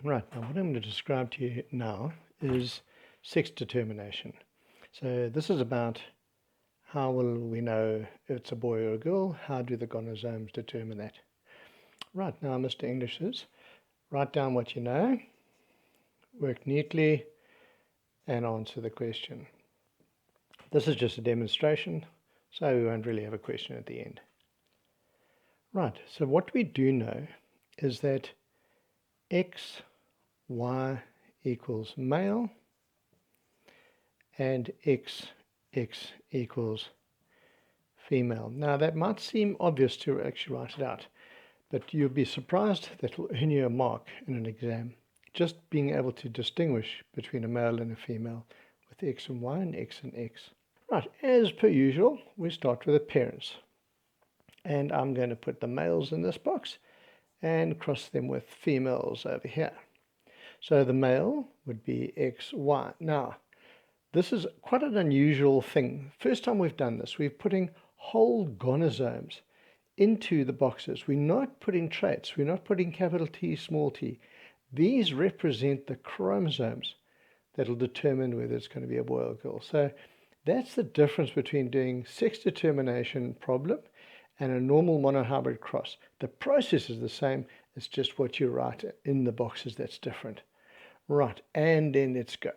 Right, now what I'm going to describe to you now is sex determination. So this is about how will we know if it's a boy or a girl, how do the gonosomes determine that. Right, now Mr. English is, write down what you know, work neatly, and answer the question. This is just a demonstration, so we won't really have a question at the end. Right, so what we do know is that X, Y equals male and X equals female. Now that might seem obvious to actually write it out, but you'll be surprised that will earn you a mark in an exam. Just being able to distinguish between a male and a female with X and Y and X and X. Right, as per usual, we start with the parents. And I'm going to put the males in this box and cross them with females over here. So the male would be XY. Now, this is quite an unusual thing. First time we've done this, we're putting whole gonosomes into the boxes. We're not putting traits. We're not putting capital T, small t. These represent the chromosomes that will determine whether it's going to be a boy or girl. So that's the difference between doing sex determination problem and a normal monohybrid cross. The process is the same. It's just what you write in the boxes that's different. Right, and then let's go.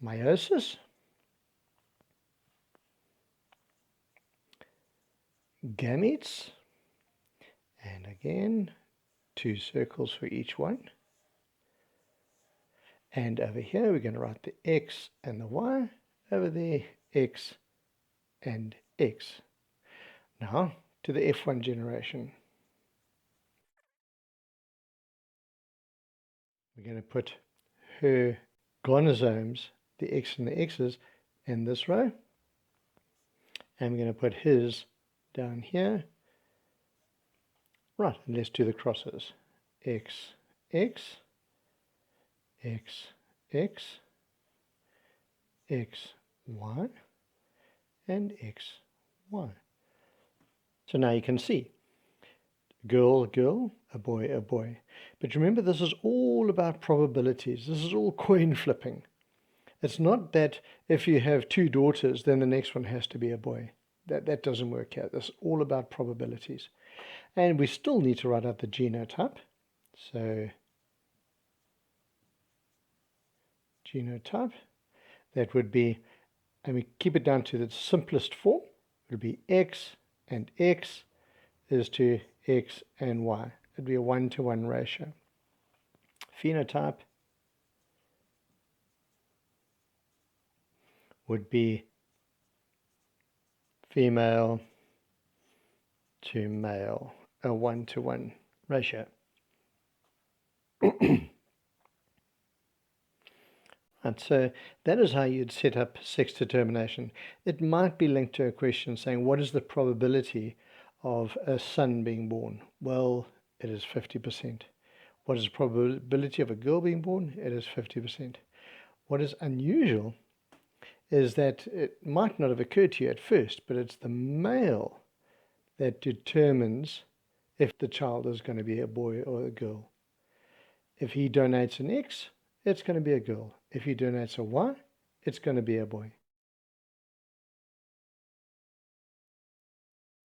Meiosis, gametes, and again, 2 circles for each one. And over here, we're going to write the X and the Y. Over there, X and X. Now, to the F1 generation. We're going to put her gonosomes, the X and the X's, in this row. And we're going to put his down here. Right, and let's do the crosses. X, X, X, X, X, Y, and X, Y. So now you can see girl, girl, a boy, a boy. But remember, this is all about probabilities. This is all coin flipping. It's not that if you have 2 daughters, then the next one has to be a boy. That doesn't work out. This is all about probabilities. And we still need to write out the genotype. So genotype, that would be, and we keep it down to the simplest form, it would be X and X is to X and Y. It would be a 1-to-1 ratio. Phenotype would be female to male, a 1-to-1 ratio. And so that is how you'd set up sex determination. It might be linked to a question saying, what is the probability of a son being born? Well, it is 50%. What is the probability of a girl being born? It is 50%. What is unusual is that it might not have occurred to you at first, but it's the male that determines if the child is going to be a boy or a girl. If he donates an X, it's going to be a girl. If he donates a Y, it's going to be a boy.